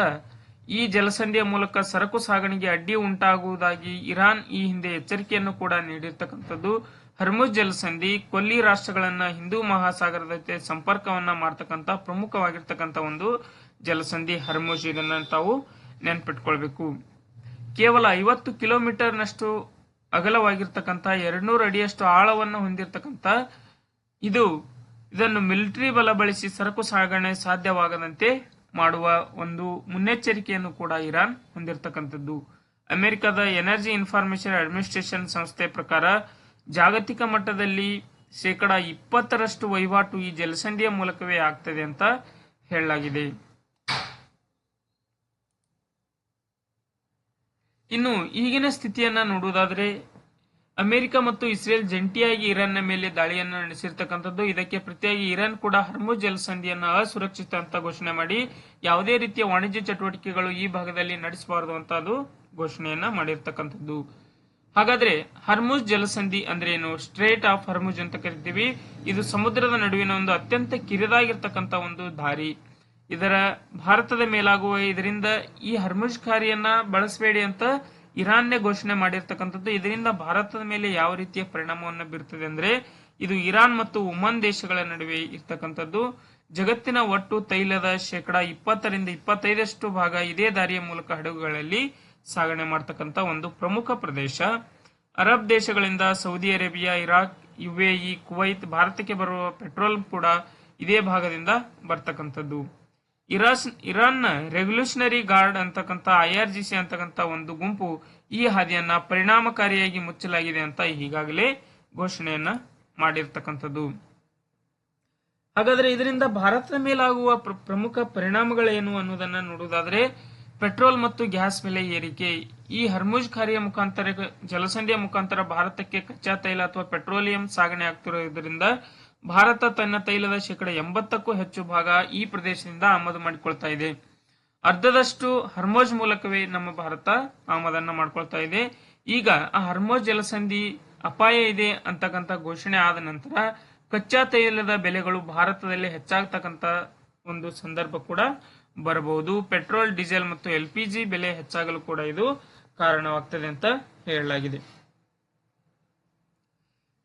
ಈ ಜಲಸಂಧಿಯ ಮೂಲಕ ಸರಕು ಸಾಗಣೆಗೆ ಅಡ್ಡಿ ಉಂಟಾಗುವುದಾಗಿ ಇರಾನ್ ಈ ಹಿಂದೆ ಎಚ್ಚರಿಕೆಯನ್ನು ಕೂಡ ನೀಡಿರ್ತಕ್ಕಂಥದ್ದು. ಹೊರ್ಮುಜ್ ಜಲಸಂಧಿ ಕೊಲ್ಲಿ ರಾಷ್ಟ್ರಗಳನ್ನ ಹಿಂದೂ ಮಹಾಸಾಗರದ ಜೊತೆ ಸಂಪರ್ಕವನ್ನ ಮಾಡ್ತಕ್ಕಂಥ ಪ್ರಮುಖವಾಗಿರ್ತಕ್ಕಂಥ ಒಂದು ಜಲಸಂಧಿ ಹೊರ್ಮುಜ್. ಇದನ್ನ ತಾವು ನೆನ್ಪಿಟ್ಕೊಳ್ಬೇಕು. ಕೇವಲ 50 ಕಿಲೋಮೀಟರ್ನಷ್ಟು ಅಗಲವಾಗಿರ್ತಕ್ಕಂಥ 200 ಅಡಿಯಷ್ಟು ಆಳವನ್ನು ಹೊಂದಿರತಕ್ಕಂಥ ಇದನ್ನು ಮಿಲಿಟರಿ ಬಲ ಬಳಸಿ ಸರಕು ಸಾಗಣೆ ಸಾಧ್ಯವಾಗದಂತೆ ಮಾಡುವ ಒಂದು ಮುನ್ನೆಚ್ಚರಿಕೆಯನ್ನು ಕೂಡ ಇರಾನ್ ಹೊಂದಿರತಕ್ಕಂಥದ್ದು. ಅಮೆರಿಕದ ಎನರ್ಜಿ ಇನ್ಫಾರ್ಮೇಶನ್ ಅಡ್ಮಿನಿಸ್ಟ್ರೇಷನ್ ಸಂಸ್ಥೆ ಪ್ರಕಾರ ಜಾಗತಿಕ ಮಟ್ಟದಲ್ಲಿ 20% ವಹಿವಾಟು ಈ ಜಲಸಂಧಿಯ ಮೂಲಕವೇ ಆಗ್ತದೆ ಅಂತ ಹೇಳಲಾಗಿದೆ. ಇನ್ನು ಈಗಿನ ಸ್ಥಿತಿಯನ್ನ ನೋಡುವುದಾದರೆ ಅಮೆರಿಕ ಮತ್ತು ಇಸ್ರೇಲ್ ಜಂಟಿಯಾಗಿ ಇರಾನ್ನ ಮೇಲೆ ದಾಳಿಯನ್ನು ನಡೆಸಿರ್ತಕ್ಕಂಥದ್ದು. ಇದಕ್ಕೆ ಪ್ರತಿಯಾಗಿ ಇರಾನ್ ಕೂಡ ಹರ್ಮುಜ್ ಜಲಸಂಧಿಯನ್ನು ಅಸುರಕ್ಷಿತ ಅಂತ ಘೋಷಣೆ ಮಾಡಿ ಯಾವುದೇ ರೀತಿಯ ವಾಣಿಜ್ಯ ಚಟುವಟಿಕೆಗಳು ಈ ಭಾಗದಲ್ಲಿ ನಡೆಸಬಾರದು ಅಂತ ಅದು ಘೋಷಣೆಯನ್ನ ಮಾಡಿರ್ತಕ್ಕಂಥದ್ದು. ಹಾಗಾದ್ರೆ ಹರ್ಮುಜ್ ಜಲಸಂಧಿ ಅಂದ್ರೆ ಏನು? ಸ್ಟ್ರೇಟ್ ಆಫ್ ಹರ್ಮುಜ್ ಅಂತ ಕರಿತೀವಿ. ಇದು ಸಮುದ್ರದ ನಡುವಿನ ಒಂದು ಅತ್ಯಂತ ಕಿರಿದಾಗಿರ್ತಕ್ಕಂಥ ಒಂದು ದಾರಿ. ಇದರ ಭಾರತದ ಮೇಲಾಗುವ ಇದರಿಂದ ಈ ಹರ್ಮುಜ್ ಖಾರಿಯನ್ನ ಬಳಸಬೇಡಿ ಅಂತ ಇರಾನ್ನೇ ಘೋಷಣೆ ಮಾಡಿರ್ತಕ್ಕಂಥದ್ದು. ಇದರಿಂದ ಭಾರತದ ಮೇಲೆ ಯಾವ ರೀತಿಯ ಪರಿಣಾಮವನ್ನು ಬೀರ್ತದೆ ಅಂದ್ರೆ ಇದು ಇರಾನ್ ಮತ್ತು ಒಮನ್ ದೇಶಗಳ ನಡುವೆ ಇರ್ತಕ್ಕಂಥದ್ದು. ಜಗತ್ತಿನ ಒಟ್ಟು ತೈಲದ 20-25% ಭಾಗ ಇದೇ ದಾರಿಯ ಮೂಲಕ ಹಡಗುಗಳಲ್ಲಿ ಸಾಗಣೆ ಮಾಡತಕ್ಕಂಥ ಒಂದು ಪ್ರಮುಖ ಪ್ರದೇಶ. ಅರಬ್ ದೇಶಗಳಿಂದ Saudi Arabia, Iraq, UAE, Kuwait, ಭಾರತಕ್ಕೆ ಬರುವ ಪೆಟ್ರೋಲ್ ಕೂಡ ಇದೇ ಭಾಗದಿಂದ ಬರ್ತಕ್ಕಂಥದ್ದು. ಇರಾನ್ನ ರೆವಲ್ಯೂಷನರಿ ಗಾರ್ಡ್ ಅಂತಕ್ಕಂಥ IRGC ಅಂತಕ್ಕಂಥ ಒಂದು ಗುಂಪು ಈ ಹಾದಿಯನ್ನ ಪರಿಣಾಮಕಾರಿಯಾಗಿ ಮುಚ್ಚಲಾಗಿದೆ ಅಂತ ಈಗಾಗಲೇ ಘೋಷಣೆಯನ್ನ ಮಾಡಿರ್ತಕ್ಕಂಥದ್ದು. ಹಾಗಾದ್ರೆ ಇದರಿಂದ ಭಾರತದ ಮೇಲಾಗುವ ಪ್ರಮುಖ ಪರಿಣಾಮಗಳೇನು ಅನ್ನೋದನ್ನ ನೋಡುವುದಾದ್ರೆ ಪೆಟ್ರೋಲ್ ಮತ್ತು ಗ್ಯಾಸ್ ಬೆಲೆ ಏರಿಕೆ. ಈ ಹರ್ಮುಜ್ ಖಾರಿಯ ಮುಖಾಂತರ ಜಲಸಂಧಿಯ ಮುಖಾಂತರ ಭಾರತಕ್ಕೆ ಕಚ್ಚಾ ತೈಲ ಅಥವಾ ಪೆಟ್ರೋಲಿಯಂ ಸಾಗಣೆ ಆಗ್ತಿರೋದ್ರಿಂದ ಭಾರತ ತನ್ನ ತೈಲದ 80%ಕ್ಕೂ ಹೆಚ್ಚು ಭಾಗ ಈ ಪ್ರದೇಶದಿಂದ ಆಮದು ಮಾಡಿಕೊಳ್ತಾ ಇದೆ. ಅರ್ಧದಷ್ಟು ಹರ್ಮೋಜ್ ಮೂಲಕವೇ ನಮ್ಮ ಭಾರತ ಆಮದನ್ನ ಮಾಡ್ಕೊಳ್ತಾ ಇದೆ. ಈಗ ಆ ಹರ್ಮೋಜ್ ಜಲಸಂಧಿ ಅಪಾಯ ಇದೆ ಅಂತಕ್ಕಂಥ ಘೋಷಣೆ ಆದ ನಂತರ ಕಚ್ಚಾ ತೈಲದ ಬೆಲೆಗಳು ಭಾರತದಲ್ಲಿ ಹೆಚ್ಚಾಗ್ತಕ್ಕಂಥ ಒಂದು ಸಂದರ್ಭ ಕೂಡ ಬರಬಹುದು. ಪೆಟ್ರೋಲ್, ಡೀಸೆಲ್ ಮತ್ತು LPG ಬೆಲೆ ಹೆಚ್ಚಾಗಲು ಕೂಡ ಇದು ಕಾರಣವಾಗ್ತದೆ ಅಂತ ಹೇಳಲಾಗಿದೆ.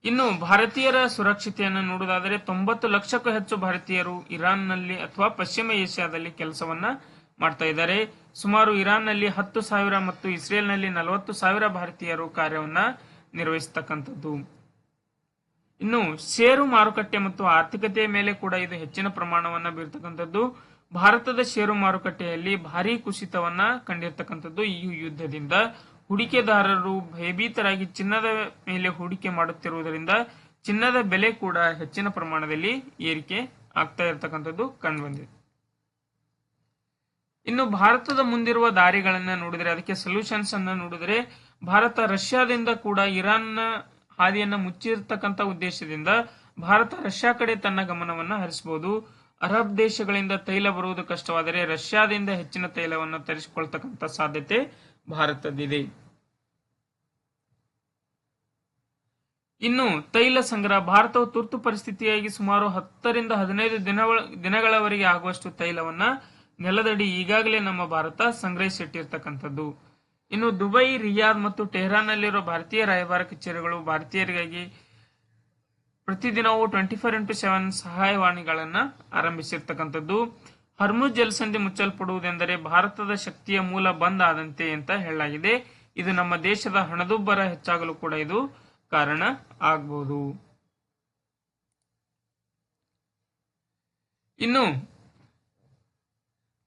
ಇನ್ನು ಭಾರತೀಯರ ಸುರಕ್ಷತೆಯನ್ನು ನೋಡುವುದಾದರೆ 90 ಲಕ್ಷಕ್ಕೂ ಹೆಚ್ಚು ಭಾರತೀಯರು ಇರಾನ್ನಲ್ಲಿ ಅಥವಾ ಪಶ್ಚಿಮ ಏಷ್ಯಾದಲ್ಲಿ ಕೆಲಸವನ್ನ ಮಾಡ್ತಾ ಇದ್ದಾರೆ. ಸುಮಾರು ಇರಾನ್ನಲ್ಲಿ 10,000 ಮತ್ತು ಇಸ್ರೇಲ್ನಲ್ಲಿ 40,000 ಭಾರತೀಯರು ಕಾರ್ಯವನ್ನ ನಿರ್ವಹಿಸತಕ್ಕಂಥದ್ದು. ಇನ್ನು ಷೇರು ಮಾರುಕಟ್ಟೆ ಮತ್ತು ಆರ್ಥಿಕತೆಯ ಮೇಲೆ ಕೂಡ ಇದು ಹೆಚ್ಚಿನ ಪ್ರಮಾಣವನ್ನ ಬೀರ್ತಕ್ಕಂಥದ್ದು. ಭಾರತದ ಷೇರು ಮಾರುಕಟ್ಟೆಯಲ್ಲಿ ಭಾರಿ ಕುಸಿತವನ್ನ ಕಂಡಿರ್ತಕ್ಕಂಥದ್ದು. ಈ ಯುದ್ಧದಿಂದ ಹೂಡಿಕೆದಾರರು ಭಯಭೀತರಾಗಿ ಚಿನ್ನದ ಮೇಲೆ ಹೂಡಿಕೆ ಮಾಡುತ್ತಿರುವುದರಿಂದ ಚಿನ್ನದ ಬೆಲೆ ಕೂಡ ಹೆಚ್ಚಿನ ಪ್ರಮಾಣದಲ್ಲಿ ಏರಿಕೆ ಆಗ್ತಾ ಇರತಕ್ಕಂಥದ್ದು ಕಂಡುಬಂದಿದೆ. ಇನ್ನು ಭಾರತದ ಮುಂದಿರುವ ದಾರಿಗಳನ್ನ ನೋಡಿದರೆ, ಅದಕ್ಕೆ ಸೊಲ್ಯೂಷನ್ಸ್ ಅನ್ನ ನೋಡಿದರೆ, ಭಾರತ ರಷ್ಯಾದಿಂದ ಕೂಡ ಇರಾನ್ನ ಹಾದಿಯನ್ನ ಮುಚ್ಚಿರ್ತಕ್ಕಂಥ ಉದ್ದೇಶದಿಂದ ಭಾರತ ರಷ್ಯಾ ಕಡೆ ತನ್ನ ಗಮನವನ್ನ ಹರಿಸಬಹುದು. ಅರಬ್ ದೇಶಗಳಿಂದ ತೈಲ ಬರುವುದು ಕಷ್ಟವಾದರೆ ರಷ್ಯಾದಿಂದ ಹೆಚ್ಚಿನ ತೈಲವನ್ನು ತರಿಸಿಕೊಳ್ತಕ್ಕಂಥ ಸಾಧ್ಯತೆ ಭಾರತದಿದೆ. ಇನ್ನು ತೈಲ ಸಂಗ್ರಹ. ಭಾರತವು ತುರ್ತು ಪರಿಸ್ಥಿತಿಯಾಗಿ ಸುಮಾರು 10-15 ದಿನಗಳವರೆಗೆ ಆಗುವಷ್ಟು ತೈಲವನ್ನ ನೆಲದಡಿ ಈಗಾಗಲೇ ನಮ್ಮ ಭಾರತ ಸಂಗ್ರಹಿಸಿಟ್ಟಿರ್ತಕ್ಕಂಥದ್ದು. ಇನ್ನು ದುಬೈ, ರಿಯಾದ್ ಮತ್ತು ಟೆಹರಾನ್ನಲ್ಲಿರುವ ಭಾರತೀಯ ರಾಯಭಾರ ಕಚೇರಿಗಳು ಭಾರತೀಯರಿಗಾಗಿ ಪ್ರತಿದಿನವೂ 24x7 ಸಹಾಯವಾಣಿಗಳನ್ನ ಆರಂಭಿಸಿರ್ತಕ್ಕಂಥದ್ದು. ಹರ್ಮುಜ್ ಜಲಸಂಧಿ ಮುಚ್ಚಲ್ಪಡುವುದೆಂದರೆ ಭಾರತದ ಶಕ್ತಿಯ ಮೂಲ ಬಂದ್ ಆದಂತೆ ಅಂತ ಹೇಳಲಾಗಿದೆ. ಇದು ನಮ್ಮ ದೇಶದ ಹಣದುಬ್ಬರ ಹೆಚ್ಚಾಗಲು ಕೂಡ ಇದು ಕಾರಣ ಆಗಬಹುದು. ಇನ್ನು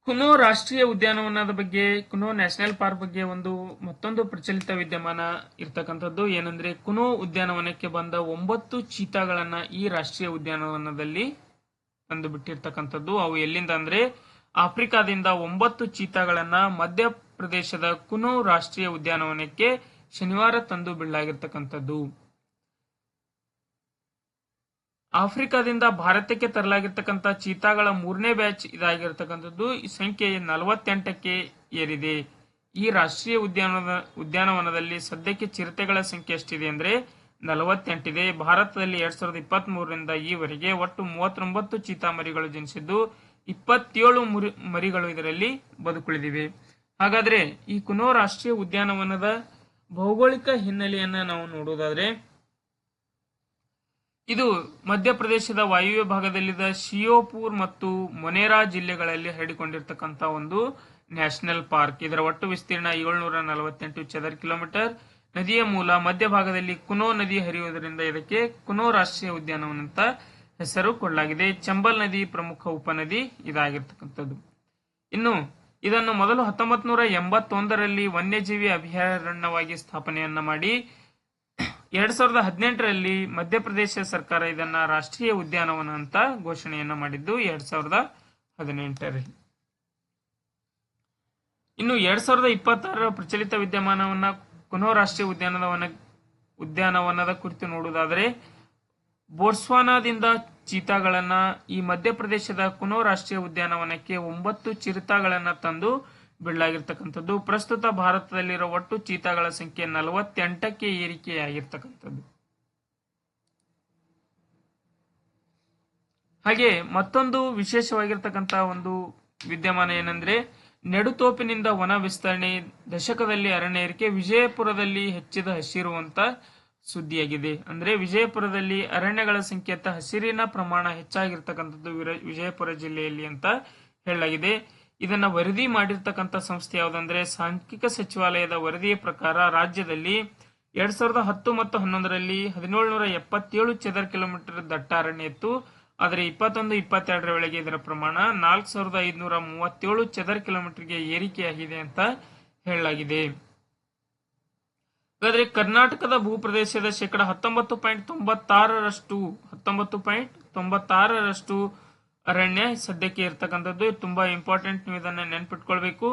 ಕುನೋ ರಾಷ್ಟ್ರೀಯ ಉದ್ಯಾನವನದ ಬಗ್ಗೆ, ಕುನೋ ನ್ಯಾಷನಲ್ ಪಾರ್ಕ್ ಬಗ್ಗೆ ಮತ್ತೊಂದು ಪ್ರಚಲಿತ ವಿದ್ಯಮಾನ ಇರ್ತಕ್ಕಂಥದ್ದು ಏನಂದ್ರೆ, ಕುನೋ ಉದ್ಯಾನವನಕ್ಕೆ ಬಂದ 9 ಚೀತಾಗಳನ್ನ ಈ ರಾಷ್ಟ್ರೀಯ ಉದ್ಯಾನವನದಲ್ಲಿ ತಂದು ಬಿಟ್ಟಿರ್ತಕ್ಕಂಥದ್ದು. ಅವು ಎಲ್ಲಿಂದ ಅಂದ್ರೆ ಆಫ್ರಿಕಾದಿಂದ 9 ಚೀತಾಗಳನ್ನ ಮಧ್ಯಪ್ರದೇಶದ ಕುನೋ ರಾಷ್ಟ್ರೀಯ ಉದ್ಯಾನವನಕ್ಕೆ ಶನಿವಾರ ತಂದು ಬಿಡಲಾಗಿರ್ತಕ್ಕಂಥದ್ದು. ಆಫ್ರಿಕಾದಿಂದ ಭಾರತಕ್ಕೆ ತರಲಾಗಿರ್ತಕ್ಕಂಥ ಚೀತಾಗಳ 3ನೇ ಬ್ಯಾಚ್ ಇದಾಗಿರ್ತಕ್ಕಂಥದ್ದು. ಈ ಸಂಖ್ಯೆ 48ಕ್ಕೆ ಏರಿದೆ. ಈ ರಾಷ್ಟ್ರೀಯ ಉದ್ಯಾನವನದಲ್ಲಿ ಸದ್ಯಕ್ಕೆ ಚಿರತೆಗಳ ಸಂಖ್ಯೆ ಎಷ್ಟಿದೆ ಅಂದ್ರೆ 48 ಇದೆ. ಭಾರತದಲ್ಲಿ 2023ರಿಂದ ಈವರೆಗೆ ಒಟ್ಟು 39 ಚೀತಾ ಮರಿಗಳು ಜನಿಸಿದ್ದು 27 ಮರಿಗಳು ಇದರಲ್ಲಿ ಬದುಕುಳಿದಿವೆ. ಹಾಗಾದ್ರೆ ಈ ಕುನೋ ರಾಷ್ಟ್ರೀಯ ಉದ್ಯಾನವನದ ಭೌಗೋಳಿಕ ಹಿನ್ನೆಲೆಯನ್ನ ನಾವು ನೋಡುವುದಾದ್ರೆ, ಇದು ಮಧ್ಯಪ್ರದೇಶದ ವಾಯುವ್ಯ ಭಾಗದಲ್ಲಿದ್ದ ಶಿಯೋಪುರ್ ಮತ್ತು ಮೊನೇರಾ ಜಿಲ್ಲೆಗಳಲ್ಲಿ ಹರಡಿಕೊಂಡಿರ್ತಕ್ಕಂಥ ಒಂದು ನ್ಯಾಷನಲ್ ಪಾರ್ಕ್. ಇದರ ಒಟ್ಟು ವಿಸ್ತೀರ್ಣ 748 ಚದರ ಕಿಲೋಮೀಟರ್. ನದಿಯ ಮೂಲ ಮಧ್ಯಭಾಗದಲ್ಲಿ ಕುನೋ ನದಿ ಹರಿಯುವುದರಿಂದ ಇದಕ್ಕೆ ಕುನೋ ರಾಷ್ಟ್ರೀಯ ಉದ್ಯಾನವನ ಅಂತ ಹೆಸರು ಕೊಡಲಾಗಿದೆ. ಚಂಬಲ್ ನದಿ ಪ್ರಮುಖ ಉಪನದಿ ಇದಾಗಿರ್ತಕ್ಕಂಥದ್ದು. ಇನ್ನು ಇದನ್ನು ಮೊದಲು 1981ರಲ್ಲಿ ವನ್ಯಜೀವಿ ಅಭಯಾರಣ್ಯವಾಗಿ ಸ್ಥಾಪನೆಯನ್ನ ಮಾಡಿ 2018ರಲ್ಲಿ ಮಧ್ಯಪ್ರದೇಶ ಸರ್ಕಾರ ಇದನ್ನ ರಾಷ್ಟ್ರೀಯ ಉದ್ಯಾನವನ ಅಂತ ಘೋಷಣೆಯನ್ನ ಮಾಡಿದ್ದು 2018ರಲ್ಲಿ. ಇನ್ನು 2026ರ ಪ್ರಚಲಿತ ವಿದ್ಯಮಾನವನ್ನ ಕುನೋ ರಾಷ್ಟ್ರೀಯ ಉದ್ಯಾನವನದ ಕುರಿತು ನೋಡುವುದಾದರೆ, ಬೋಟ್ಸ್ವಾನಾದಿಂದ ಚೀತಾಗಳನ್ನ ಈ ಮಧ್ಯಪ್ರದೇಶದ ಕುನೋ ರಾಷ್ಟ್ರೀಯ ಉದ್ಯಾನವನಕ್ಕೆ 9 ಚಿರತೆಗಳನ್ನ ತಂದು ಬಿಡಲಾಗಿರ್ತಕ್ಕಂಥದ್ದು. ಪ್ರಸ್ತುತ ಭಾರತದಲ್ಲಿರೋ ಒಟ್ಟು ಚೀತಾಗಳ ಸಂಖ್ಯೆ 48ಕ್ಕೆ ಏರಿಕೆಯಾಗಿರ್ತಕ್ಕಂಥದ್ದು. ಹಾಗೆ ಮತ್ತೊಂದು ವಿಶೇಷವಾಗಿರ್ತಕ್ಕಂಥ ಒಂದು ವಿದ್ಯಮಾನ ಏನಂದ್ರೆ, ನೆಡುತೋಪಿನಿಂದ ವನ ವಿಸ್ತರಣೆ, ದಶಕದಲ್ಲಿ ಅರಣ್ಯ ಏರಿಕೆ, ವಿಜಯಪುರದಲ್ಲಿ ಹೆಚ್ಚಿದ ಹಸಿರುವಂತ ಸುದ್ದಿಯಾಗಿದೆ. ಅಂದ್ರೆ ವಿಜಯಪುರದಲ್ಲಿ ಅರಣ್ಯಗಳ ಸಂಖ್ಯೆತ ಹಸಿರಿನ ಪ್ರಮಾಣ ಹೆಚ್ಚಾಗಿರ್ತಕ್ಕಂಥದ್ದು ವಿಜಯಪುರ ಜಿಲ್ಲೆಯಲ್ಲಿ ಅಂತ ಹೇಳಲಾಗಿದೆ. ಇದನ್ನ ವರದಿ ಮಾಡಿರ್ತಕ್ಕಂಥ ಸಂಸ್ಥೆ ಯಾವುದಂದ್ರೆ ಸಾಂಖ್ಯಿಕ ಸಚಿವಾಲಯದ ವರದಿಯ ಪ್ರಕಾರ ರಾಜ್ಯದಲ್ಲಿ 2010 ಮತ್ತು 11ರಲ್ಲಿ 1777 ಚದರ ಕಿಲೋಮೀಟರ್ ದಟ್ಟ ಅರಣ್ಯ ಇತ್ತು. ಆದರೆ 21-22ರ ವೇಳೆಗೆ ಇದರ ಪ್ರಮಾಣ 4537 ಚದರ ಕಿಲೋಮೀಟರ್ಗೆ ಏರಿಕೆಯಾಗಿದೆ ಅಂತ ಹೇಳಲಾಗಿದೆ. ಹಾಗಾದ್ರೆ ಕರ್ನಾಟಕದ ಭೂಪ್ರದೇಶದ ಶೇಕಡ 19.96ರಷ್ಟು ಅರಣ್ಯ ಸದ್ಯಕ್ಕೆ ಇರ್ತಕ್ಕಂಥದ್ದು. ತುಂಬಾ ಇಂಪಾರ್ಟೆಂಟ್, ನೀವು ಇದನ್ನ ನೆನ್ಪಿಟ್ಕೊಳ್ಬೇಕು.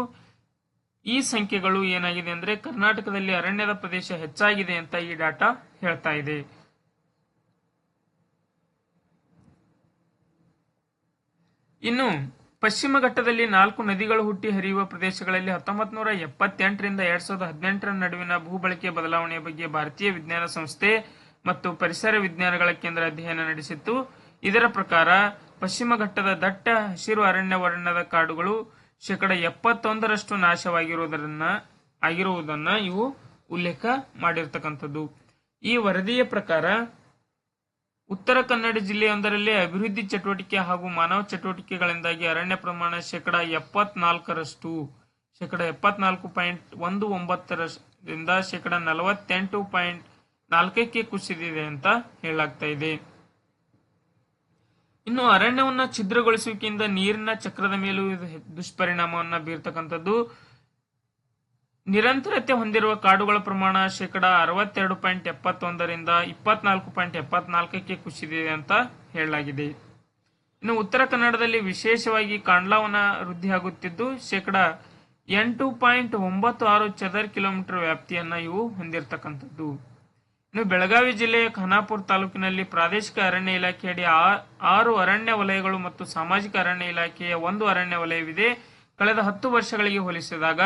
ಈ ಸಂಖ್ಯೆಗಳು ಏನಾಗಿದೆ ಅಂದ್ರೆ ಕರ್ನಾಟಕದಲ್ಲಿ ಅರಣ್ಯದ ಪ್ರದೇಶ ಹೆಚ್ಚಾಗಿದೆ ಅಂತ ಈ ಡಾಟಾ ಹೇಳ್ತಾ ಇದೆ. ಇನ್ನು ಪಶ್ಚಿಮ ಘಟ್ಟದಲ್ಲಿ 4 ನದಿಗಳು ಹುಟ್ಟಿ ಹರಿಯುವ ಪ್ರದೇಶಗಳಲ್ಲಿ 1978ರಿಂದ 2018ರ ನಡುವಿನ ಭೂಬಳಕೆ ಬದಲಾವಣೆಯ ಬಗ್ಗೆ ಭಾರತೀಯ ವಿಜ್ಞಾನ ಸಂಸ್ಥೆ ಮತ್ತು ಪರಿಸರ ವಿಜ್ಞಾನಗಳ ಕೇಂದ್ರ ಅಧ್ಯಯನ ನಡೆಸಿತ್ತು. ಇದರ ಪ್ರಕಾರ ಪಶ್ಚಿಮ ಘಟ್ಟದ ದಟ್ಟ ಹಸಿರು ಅರಣ್ಯ ವರ್ಣದ ಕಾಡುಗಳು ಶೇಕಡ 71ರಷ್ಟು ನಾಶವಾಗಿರುವುದನ್ನ ಇವು ಉಲ್ಲೇಖ ಮಾಡಿರ್ತಕ್ಕಂಥದ್ದು. ಈ ವರದಿಯ ಪ್ರಕಾರ ಉತ್ತರ ಕನ್ನಡ ಜಿಲ್ಲೆಯೊಂದರಲ್ಲಿ ಅಭಿವೃದ್ಧಿ ಚಟುವಟಿಕೆ ಹಾಗೂ ಮಾನವ ಚಟುವಟಿಕೆಗಳಿಂದಾಗಿ ಅರಣ್ಯ ಪ್ರಮಾಣ ಶೇಕಡ 74.19ರಿಂದ ಶೇಕಡ 48.4ಕ್ಕೆ ಕುಸಿದಿದೆ ಅಂತ ಹೇಳಲಾಗ್ತಾ ಇದೆ. ಇನ್ನು ಅರಣ್ಯವನ್ನ ಛಿದ್ರಗೊಳಿಸುವಿಕೆಯಿಂದ ನೀರಿನ ಚಕ್ರದ ಮೇಲೂ ದುಷ್ಪರಿಣಾಮವನ್ನ ಬೀರ್ತಕ್ಕಂಥದ್ದು. ನಿರಂತರತೆ ಹೊಂದಿರುವ ಕಾಡುಗಳ ಪ್ರಮಾಣ ಶೇಕಡ 62.71ರಿಂದ 24.74ಕ್ಕೆ ಕುಸಿದಿದೆ ಅಂತ ಹೇಳಲಾಗಿದೆ. ಇನ್ನು ಉತ್ತರ ಕನ್ನಡದಲ್ಲಿ ವಿಶೇಷವಾಗಿ ಕಾಂಡ್ಲಾವನ ವೃದ್ಧಿಯಾಗುತ್ತಿದ್ದು ಶೇಕಡ 8.96 ಚದರ ಕಿಲೋಮೀಟರ್ ವ್ಯಾಪ್ತಿಯನ್ನ ಇವು ಹೊಂದಿರತಕ್ಕಂಥದ್ದು. ಇನ್ನು ಬೆಳಗಾವಿ ಜಿಲ್ಲೆಯ ಖಾನಾಪುರ ತಾಲೂಕಿನಲ್ಲಿ ಪ್ರಾದೇಶಿಕ ಅರಣ್ಯ ಇಲಾಖೆಯಡಿ 6 ಅರಣ್ಯ ವಲಯಗಳು ಮತ್ತು ಸಾಮಾಜಿಕ ಅರಣ್ಯ ಇಲಾಖೆಯ 1 ಅರಣ್ಯ ವಲಯವಿದೆ. ಕಳೆದ 10 ವರ್ಷಗಳಿಗೆ ಹೋಲಿಸಿದಾಗ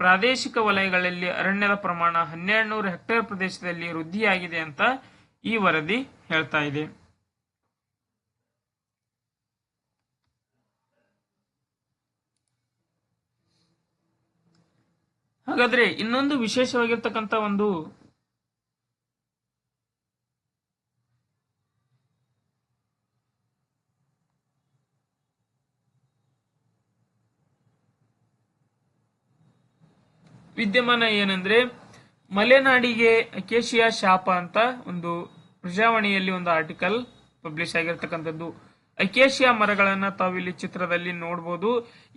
ಪ್ರಾದೇಶಿಕ ವಲಯಗಳಲ್ಲಿ ಅರಣ್ಯದ ಪ್ರಮಾಣ 1200 ಹೆಕ್ಟೇರ್ ಪ್ರದೇಶದಲ್ಲಿ ವೃದ್ಧಿಯಾಗಿದೆ ಅಂತ ಈ ವರದಿ ಹೇಳ್ತಾ ಇದೆ. ಹಾಗಾದ್ರೆ ಇನ್ನೊಂದು ವಿಶೇಷವಾಗಿರ್ತಕ್ಕಂಥ ಒಂದು ವಿದ್ಯಮಾನ ಏನಂದ್ರೆ, ಮಲೆನಾಡಿಗೆ ಅಕೇಶಿಯಾ ಶಾಪ ಅಂತ ಒಂದು ಪ್ರಜಾವಾಣಿಯಲ್ಲಿ ಒಂದು ಆರ್ಟಿಕಲ್ ಪಬ್ಲಿಷ್ ಆಗಿರ್ತಕ್ಕಂಥದ್ದು. ಅಕೇಶಿಯಾ ಮರಗಳನ್ನ ತಾವಿಲ್ಲಿ ಚಿತ್ರದಲ್ಲಿ ನೋಡಬಹುದು.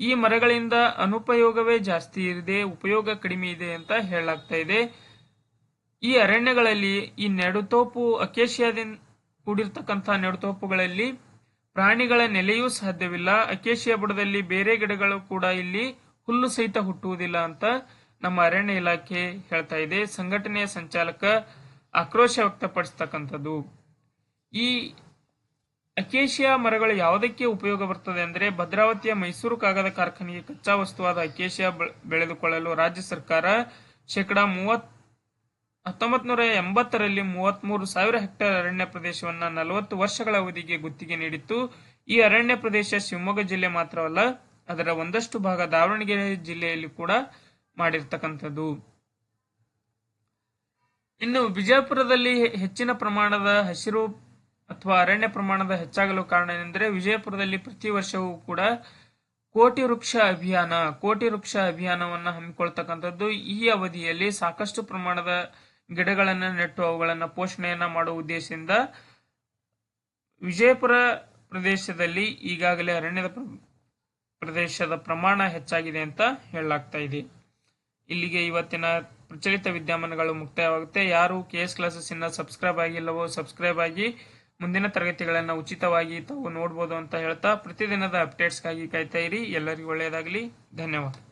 ಈ ಮರಗಳಿಂದ ಅನುಪಯೋಗವೇ ಜಾಸ್ತಿ ಇದೆ, ಉಪಯೋಗ ಕಡಿಮೆ ಇದೆ ಅಂತ ಹೇಳಲಾಗ್ತಾ ಇದೆ. ಈ ಅರಣ್ಯಗಳಲ್ಲಿ ಈ ನೆಡುತೋಪು ಅಕೇಶಿಯಾದಿಂದ ಕೂಡಿರ್ತಕ್ಕಂಥ ನೆಡುತೋಪುಗಳಲ್ಲಿ ಪ್ರಾಣಿಗಳ ನೆಲೆಯೂ ಸಾಧ್ಯವಿಲ್ಲ. ಅಕೇಶಿಯಾ ಬುಡದಲ್ಲಿ ಬೇರೆ ಗಿಡಗಳು ಕೂಡ ಇಲ್ಲಿ ಹುಲ್ಲು ಸಹಿತ ಹುಟ್ಟುವುದಿಲ್ಲ ಅಂತ ನಮ್ಮ ಅರಣ್ಯ ಇಲಾಖೆ ಹೇಳ್ತಾ ಇದೆ. ಸಂಘಟನೆಯ ಸಂಚಾಲಕ ಆಕ್ರೋಶ ವ್ಯಕ್ತಪಡಿಸ್ತಕ್ಕಂಥದ್ದು. ಈ ಅಕೇಶಿಯಾ ಮರಗಳು ಯಾವುದಕ್ಕೆ ಉಪಯೋಗ ಬರ್ತದೆ ಅಂದ್ರೆ, ಭದ್ರಾವತಿಯ ಮೈಸೂರು ಕಾಗದ ಕಾರ್ಖಾನೆಗೆ ಕಚ್ಚಾ ವಸ್ತುವಾದ ಅಕೇಶಿಯಾ ಬೆಳೆದುಕೊಳ್ಳಲು ರಾಜ್ಯ ಸರ್ಕಾರ ಶೇಕಡಾ 1980ರಲ್ಲಿ 33,000 ಹೆಕ್ಟೇರ್ ಅರಣ್ಯ ಪ್ರದೇಶವನ್ನ 40 ವರ್ಷಗಳ ಅವಧಿಗೆ ಗುತ್ತಿಗೆ ನೀಡಿತ್ತು. ಈ ಅರಣ್ಯ ಪ್ರದೇಶ ಶಿವಮೊಗ್ಗ ಜಿಲ್ಲೆ ಮಾತ್ರವಲ್ಲ, ಅದರ ಒಂದಷ್ಟು ಭಾಗ ದಾವಣಗೆರೆ ಜಿಲ್ಲೆಯಲ್ಲಿ ಕೂಡ ಮಾಡಿರ್ತಕ್ಕಂಥದ್ದು. ಇನ್ನು ವಿಜಯಪುರದಲ್ಲಿ ಹೆಚ್ಚಿನ ಪ್ರಮಾಣದ ಹಸಿರು ಅಥವಾ ಅರಣ್ಯ ಪ್ರಮಾಣದ ಹೆಚ್ಚಾಗಲು ಕಾರಣ ಏನೆಂದರೆ, ವಿಜಯಪುರದಲ್ಲಿ ಪ್ರತಿ ವರ್ಷವೂ ಕೂಡ ಕೋಟಿ ವೃಕ್ಷ ಅಭಿಯಾನ. ಕೋಟಿ ವೃಕ್ಷ ಅಭಿಯಾನವನ್ನು ಹಮ್ಮಿಕೊಳ್ತಕ್ಕಂಥದ್ದು ಈ ಅವಧಿಯಲ್ಲಿ ಸಾಕಷ್ಟು ಪ್ರಮಾಣದ ಗಿಡಗಳನ್ನು ನೆಟ್ಟು ಅವುಗಳನ್ನು ಪೋಷಣೆಯನ್ನ ಮಾಡುವ ಉದ್ದೇಶದಿಂದ ವಿಜಯಪುರ ಪ್ರದೇಶದಲ್ಲಿ ಈಗಾಗಲೇ ಅರಣ್ಯದ ಪ್ರದೇಶದ ಪ್ರಮಾಣ ಹೆಚ್ಚಾಗಿದೆ ಅಂತ ಹೇಳಲಾಗ್ತಾ ಇದೆ. ಇಲ್ಲಿಗೆ ಇವತ್ತಿನ ಪ್ರಚಲಿತ ವಿದ್ಯಮಾನಗಳು ಮುಕ್ತಾಯವಾಗುತ್ತೆ. ಯಾರು KS ಕ್ಲಾಸಸ್ ಇನ್ನ ಸಬ್ಸ್ಕ್ರೈಬ್ ಆಗಿಲ್ಲವೋ ಸಬ್ಸ್ಕ್ರೈಬ್ ಆಗಿ ಮುಂದಿನ ತರಗತಿಗಳನ್ನು ಉಚಿತವಾಗಿ ತಾವು ನೋಡಬಹುದು ಅಂತ ಹೇಳ್ತಾ ಪ್ರತಿದಿನದ ಅಪ್ಡೇಟ್ಸ್ಗಾಗಿ ಕಾಯ್ತಾ ಇರಿ. ಎಲ್ಲರಿಗೂ ಒಳ್ಳೆಯದಾಗಲಿ. ಧನ್ಯವಾದ.